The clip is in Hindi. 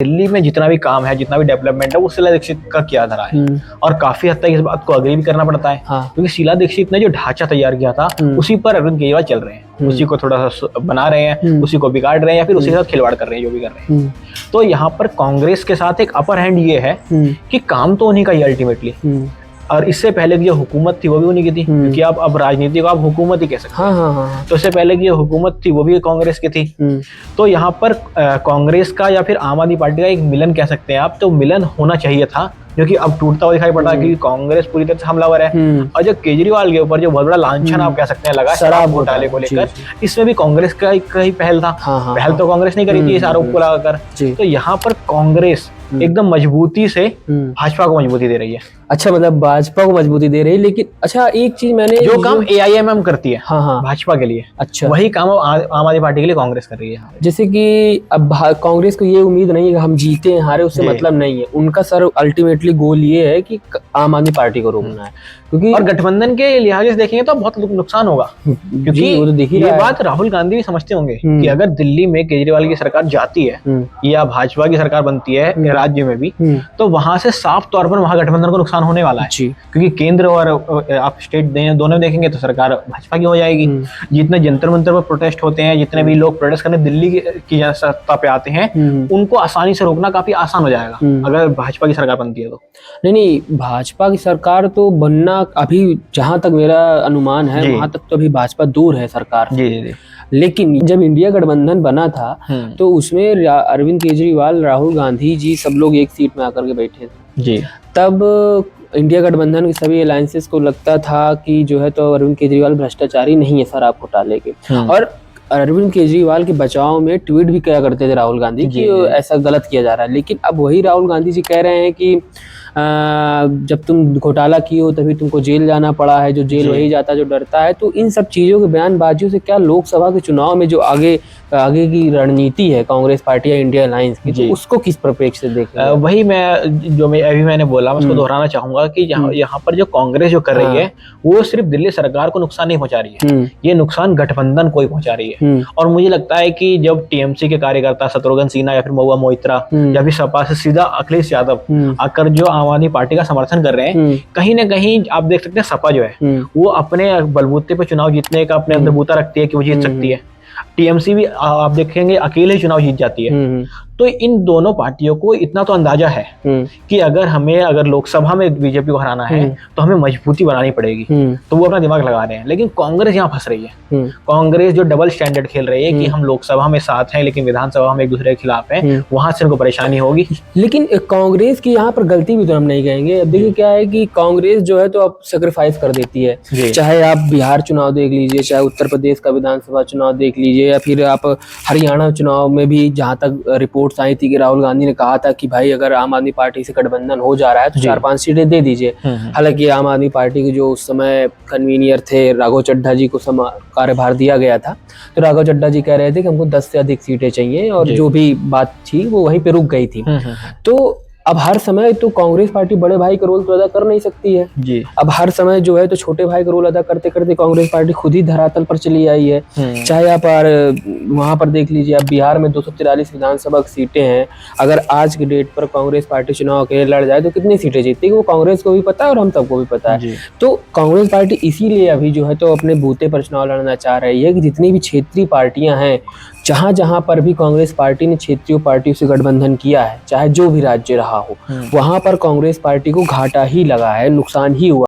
दिल्ली में जितना भी काम है, जितना भी डेवलपमेंट है, वो शीला दीक्षित का किया धरा है। और काफी हद तक इस बात को अग्री भी करना पड़ता है, क्योंकि शीला दीक्षित ने जो ढांचा तैयार किया था उसी पर अरविंद केजरीवाल चल रहे हैं, उसी को थोड़ा सा बना रहे हैं, उसी को बिगाड़ रहे हैं या फिर उसी के साथ खिलवाड़ कर रहे हैं, जो भी कर रहे हैं। तो यहाँ पर कांग्रेस के साथ एक अपर हैंड ये है कि काम तो उन्हीं का ही अल्टीमेटली, और इससे पहले की जो हुकूमत थी वो भी उन्हीं की थी, क्योंकि अब राजनीति को आप हुकूमत ही कह सकते हैं। तो इससे पहले की जो हुकूमत थी वो भी कांग्रेस की थी। तो यहाँ पर कांग्रेस का या फिर आम आदमी पार्टी का एक मिलन कह सकते हैं आप, तो मिलन होना चाहिए था, जो कि अब टूटता हुआ दिखाई पड़ रहा है, क्योंकि कांग्रेस पूरी तरह से हमलावर है। और जो केजरीवाल के ऊपर जो बहुत बड़ा लांछन आप कह सकते हैं लगा शराब घोटाले को लेकर, इसमें भी कांग्रेस का ही पहल था। पहल तो कांग्रेस नहीं करी थी इस आरोप को लगाकर। तो यहाँ पर कांग्रेस एकदम मजबूती से भाजपा को मजबूती दे रही है। अच्छा, मतलब भाजपा को मजबूती दे रही है। लेकिन अच्छा, एक चीज मैंने, जो काम AIMM करती है भाजपा के लिए, अच्छा, वही काम आम आदमी पार्टी के लिए कांग्रेस कर रही है। जैसे कि अब कांग्रेस को ये उम्मीद नहीं है कि हम जीते हैं हारे, उससे मतलब नहीं है। उनका सर अल्टीमेटली गोल ये है कि आम आदमी पार्टी को रोकना है, क्योंकि और गठबंधन के लिहाज से देखेंगे तो बहुत नुकसान होगा, क्योंकि वो तो ये बात राहुल गांधी भी समझते होंगे कि अगर दिल्ली में केजरीवाल की सरकार जाती है या भाजपा की सरकार बनती है राज्य में भी, तो वहां से साफ तौर पर महागठबंधन को नुकसान होने वाला है, क्योंकि केंद्र और आप स्टेट दोनों देखेंगे तो सरकार भाजपा की हो जाएगी। जितने जंतर मंतर पर प्रोटेस्ट होते हैं, जितने भी लोग प्रोटेस्ट करने दिल्ली की सत्ता पे आते हैं, उनको आसानी से रोकना काफी आसान हो जाएगा अगर भाजपा की सरकार बनती है तो। नहीं, भाजपा की सरकार तो बनना अभी, जहां तक मेरा अनुमान है वहां तक तो अभी भाजपा दूर है सरकार। जी। लेकिन जब इंडिया गठबंधन बना था तो उसमें अरविंद केजरीवाल, राहुल गांधी जी सब लोग एक सीट में आकर के बैठे थे जी। तब इंडिया गठबंधन के सभी अलायंसेस को लगता था कि जो है तो अरविंद केजरीवाल भ्रष्टाचारी नहीं है शराब घोटाले के, और अरविंद केजरीवाल के बचाव में ट्वीट भी किया करते थे राहुल गांधी कि ऐसा गलत किया जा रहा है। लेकिन अब वही राहुल गांधी जी कह रहे हैं कि जब तुम घोटाला किए हो तभी तुमको जेल जाना पड़ा है, जो जेल वही जाता जो डरता है। तो इन सब चीजों के बयानबाजियों से क्या लोकसभा के चुनाव में जो आगे की रणनीति है कांग्रेस पार्टी या इंडिया अलायंस की, तो उसको किस परिप्रेक्ष्य से देखें? वही मैंने बोला, मैं उसको दोहराना चाहूंगा कि यहाँ पर जो कांग्रेस जो कर रही है वो सिर्फ दिल्ली सरकार को नुकसान नहीं पहुंचा रही है, ये नुकसान गठबंधन को ही पहुंचा रही है। और मुझे लगता है कि जब TMC के कार्यकर्ता शत्रुघ्न सिन्हा या फिर महुआ मोइत्रा या फिर सपा से सीधा अखिलेश यादव आकर जो आम आदमी पार्टी का समर्थन कर रहे हैं, कहीं ना कहीं आप देख सकते हैं सपा जो है वो अपने बलबूते पे चुनाव जीतने का अपने अंदर बूता रखती है कि वो जीत सकती है। TMC भी आप देखेंगे अकेले चुनाव जीत जाती है। तो इन दोनों पार्टियों को इतना तो अंदाजा है कि अगर लोकसभा में बीजेपी को हराना है तो हमें मजबूती बनानी पड़ेगी, तो वो अपना दिमाग लगा रहे हैं। लेकिन कांग्रेस यहाँ फंस रही है। कांग्रेस जो डबल स्टैंडर्ड खेल रही है कि हम लोकसभा में साथ हैं लेकिन विधानसभा में एक दूसरे के खिलाफ हैं, वहां से उनको परेशानी होगी। लेकिन कांग्रेस की यहाँ पर गलती भी तो हम नहीं कहेंगे। अब देखिए क्या है कि कांग्रेस जो है तो अब सेक्रीफाइस कर देती है, चाहे आप बिहार चुनाव देख लीजिए, चाहे उत्तर प्रदेश का विधानसभा चुनाव देख लीजिए, या फिर आप हरियाणा चुनाव में भी जहां तक रिपोर्ट आई थी कि राहुल गांधी ने कहा था कि भाई अगर आम आदमी पार्टी से गठबंधन हो जा रहा है तो 4-5 सीटें दे दीजिए। हालांकि आम आदमी पार्टी के जो उस समय कन्वीनियर थे राघव चड्ढा जी को कार्यभार दिया गया था, तो राघव चड्ढा जी कह रहे थे कि हमको 10 से अधिक सीटें चाहिए, और जो भी बात थी वो वहीं पे रुक गई थी। तो अब हर समय तो कांग्रेस पार्टी बड़े भाई का रोल तो अदा कर नहीं सकती है जी। अब हर समय जो है तो छोटे भाई का रोल अदा करते करते कांग्रेस पार्टी खुद ही धरातल पर चली आई है। चाहे आप वहां पर देख लीजिए, अब बिहार में 243 विधानसभा सीटें हैं। अगर आज के डेट पर कांग्रेस पार्टी चुनाव के लिए लड़ जाए तो कितनी सीटें जीतेगी, वो कांग्रेस को भी पता है और हम सबको भी पता है। तो कांग्रेस पार्टी इसीलिए अभी जो है तो अपने बूते पर चुनाव लड़ना चाह रही है कि जितनी भी क्षेत्रीय पार्टियां हैं, जहां जहां पर भी कांग्रेस पार्टी ने क्षेत्रीय पार्टियों से गठबंधन किया है, चाहे जो भी राज्य रहा हो, वहां पर कांग्रेस पार्टी को घाटा ही लगा है, नुकसान ही हुआ।